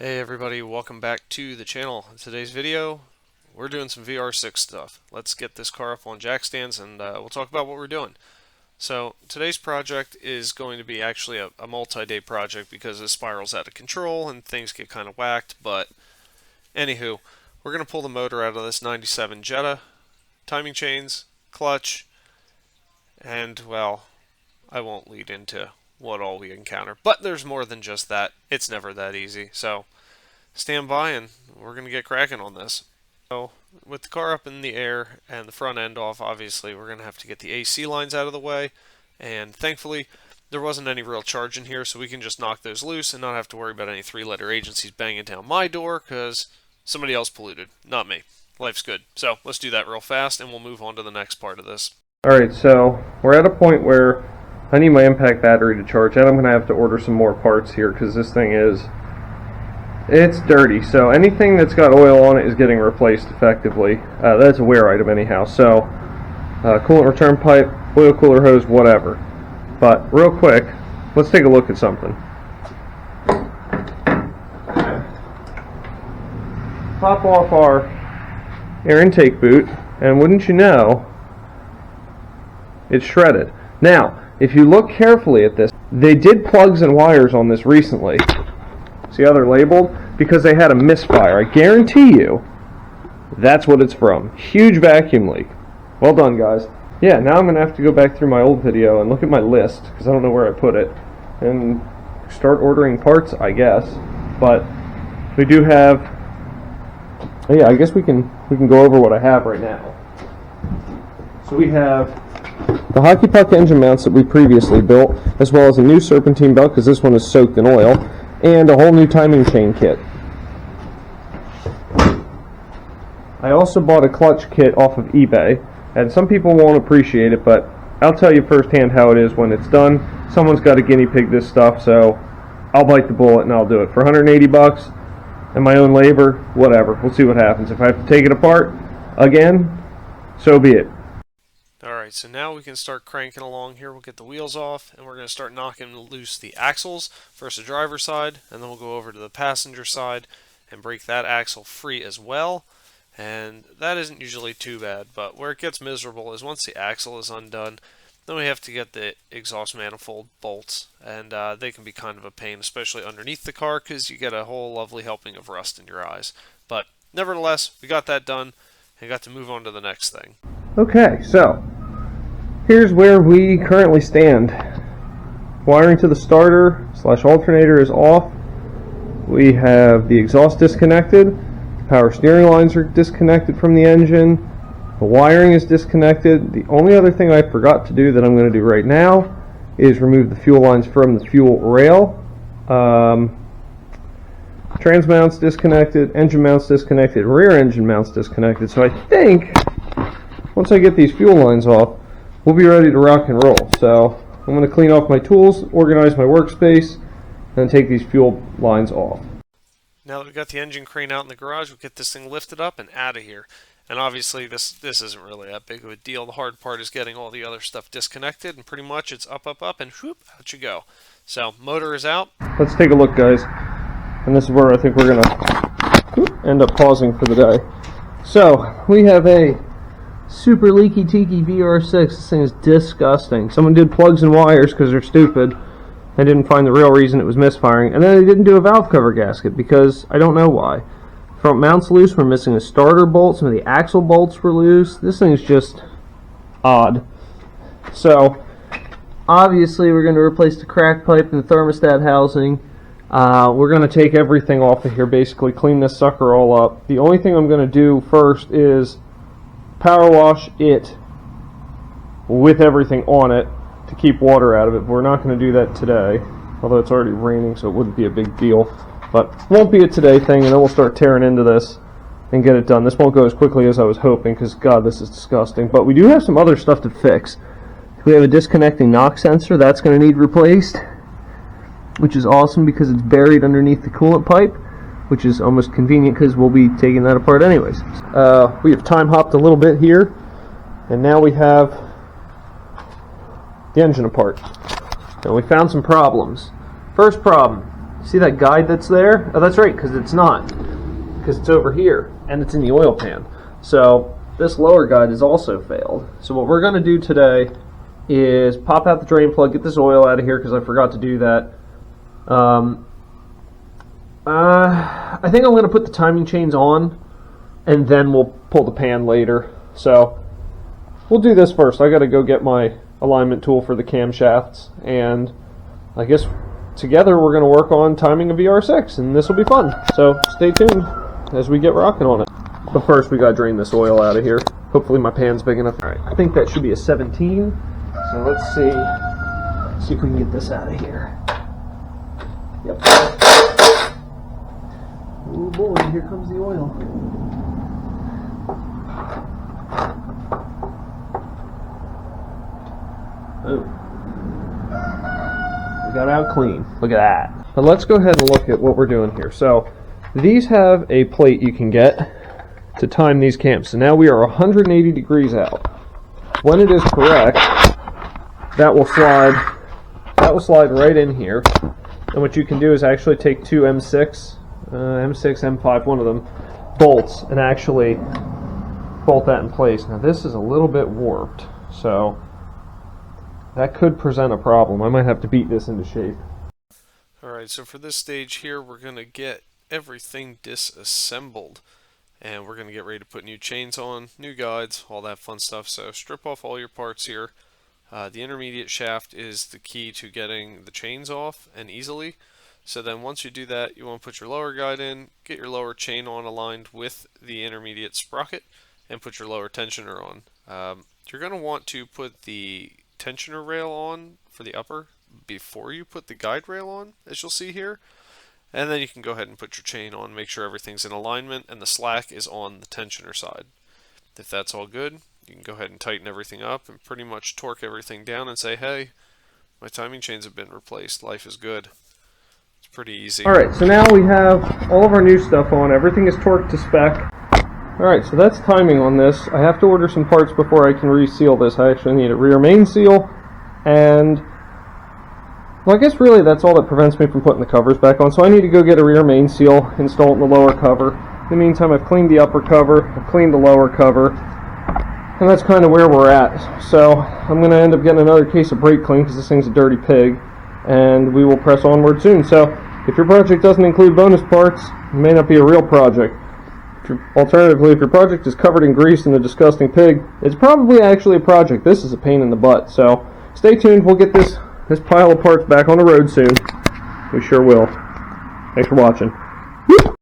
Hey everybody, welcome back to the channel. In today's video, we're doing some VR6 stuff. Let's get this car up on jack stands and we'll talk about what we're doing. So today's project is going to be actually a multi-day project because it spirals out of control and things get kind of whacked, but anywho, we're going to pull the motor out of this 97 Jetta, timing chains, clutch, and well, I won't lead into what all we encounter. But there's more than just that. It's never that easy. So stand by and we're going to get cracking on this. So with the car up in the air and the front end off, obviously we're going to have to get the AC lines out of the way. And thankfully there wasn't any real charge in here, so we can just knock those loose and not have to worry about any three-letter agencies banging down my door because somebody else polluted, not me. Life's good. So let's do that real fast and we'll move on to the next part of this. Alright, so we're at a point where I need my impact battery to charge, and I'm going to have to order some more parts here because this thing it's dirty. So anything that's got oil on it is getting replaced effectively. That's a wear item anyhow. So coolant return pipe, oil cooler hose, whatever. But real quick, let's take a look at something. Pop off our air intake boot, and wouldn't you know, it's shredded. Now, if you look carefully at this, they did plugs and wires on this recently. See how they're labeled? Because they had a misfire. I guarantee you that's what it's from. Huge vacuum leak. Well done, guys. Yeah, now I'm going to have to go back through my old video and look at my list, because I don't know where I put it, and start ordering parts, I guess. But we do have... yeah, I guess we can go over what I have right now. So we have the hockey puck engine mounts that we previously built, as well as a new serpentine belt because this one is soaked in oil, and a whole new timing chain kit. I also bought a clutch kit off of eBay, and some people won't appreciate it, but I'll tell you firsthand how it is when it's done. Someone's got to guinea pig this stuff, so I'll bite the bullet and I'll do it. For 180 bucks and my own labor, whatever. We'll see what happens. If I have to take it apart again, so be it. Alright, so now we can start cranking along here. We'll get the wheels off and we're going to start knocking loose the axles. First the driver's side, and then we'll go over to the passenger side and break that axle free as well. And that isn't usually too bad, but where it gets miserable is once the axle is undone, then we have to get the exhaust manifold bolts, and they can be kind of a pain, especially underneath the car, because you get a whole lovely helping of rust in your eyes. But nevertheless, we got that done and got to move on to the next thing. Okay, so here's where we currently stand. Wiring to the starter / alternator is off. We have the exhaust disconnected. Power steering lines are disconnected from the engine. The wiring is disconnected. The only other thing I forgot to do that I'm going to do right now is remove the fuel lines from the fuel rail. Trans mounts disconnected, engine mounts disconnected, rear engine mounts disconnected. So I think once I get these fuel lines off, we'll be ready to rock and roll. So I'm going to clean off my tools, organize my workspace, and take these fuel lines off. Now that we've got the engine crane out in the garage, we'll get this thing lifted up and out of here. And obviously this isn't really that big of a deal. The hard part is getting all the other stuff disconnected, and pretty much it's up, up, up, and whoop, out you go. So motor is out. Let's take a look, guys. And this is where I think we're going to end up pausing for the day. So we have a super leaky tiki VR6. This thing is disgusting. Someone did plugs and wires because they're stupid. I didn't find the real reason it was misfiring. And then they didn't do a valve cover gasket because I don't know why. Front mount's loose. We're missing a starter bolt. Some of the axle bolts were loose. This thing's just odd. So obviously we're going to replace the crack pipe and the thermostat housing. We're going to take everything off of here, basically clean this sucker all up. The only thing I'm going to do first is power wash it with everything on it to keep water out of it. We're not going to do that today, although it's already raining, so it wouldn't be a big deal. But it won't be a today thing, and then we'll start tearing into this and get it done. This won't go as quickly as I was hoping, because God, this is disgusting. But we do have some other stuff to fix. We have a disconnecting knock sensor. That's going to need replaced, which is awesome because it's buried underneath the coolant pipe, which is almost convenient because we'll be taking that apart anyways. We have time hopped a little bit here, and now we have the engine apart. And we found some problems. First problem, See that guide that's there? Oh, that's right, because it's not. Because it's over here, and it's in the oil pan. So this lower guide has also failed. So what we're going to do today is pop out the drain plug, get this oil out of here because I forgot to do that. I think I'm going to put the timing chains on, and then we'll pull the pan later. So we'll do this first. I got to go get my alignment tool for the camshafts, and I guess together we're going to work on timing a VR6, and this will be fun. So stay tuned as we get rocking on it. But first we got to drain this oil out of here. Hopefully my pan's big enough. Alright, I think that should be a 17. So let's see if we can get this out of here. Yep. Oh boy, here comes the oil. Oh. We got out clean. Look at that. But let's go ahead and look at what we're doing here. So these have a plate you can get to time these cams. So now we are 180 degrees out. When it is correct, that will slide right in here. And what you can do is actually take two M6, M5, one of them, bolts, and actually bolt that in place. Now this is a little bit warped, so that could present a problem. I might have to beat this into shape. Alright, so for this stage here, we're going to get everything disassembled. And we're going to get ready to put new chains on, new guides, all that fun stuff. So strip off all your parts here. The intermediate shaft is the key to getting the chains off and easily. So then once you do that, you want to put your lower guide in, get your lower chain on aligned with the intermediate sprocket, and put your lower tensioner on. You're going to want to put the tensioner rail on for the upper before you put the guide rail on, as you'll see here. And then you can go ahead and put your chain on, make sure everything's in alignment and the slack is on the tensioner side. If that's all good, you can go ahead and tighten everything up and pretty much torque everything down and say, hey, my timing chains have been replaced, life is good. It's pretty easy. Alright, so now we have all of our new stuff on, everything is torqued to spec. Alright, so that's timing on this. I have to order some parts before I can reseal this. I actually need a rear main seal, and well, I guess really that's all that prevents me from putting the covers back on. So I need to go get a rear main seal, install it in the lower cover. In the meantime, I've cleaned the upper cover, I've cleaned the lower cover, and that's kind of where we're at. So I'm going to end up getting another case of brake clean because this thing's a dirty pig, and we will press onward soon. So if your project doesn't include bonus parts, it may not be a real project. Alternatively, if your project is covered in grease and a disgusting pig, it's probably actually a project. This is a pain in the butt. So stay tuned, we'll get this pile of parts back on the road soon. We sure will. Thanks for watching.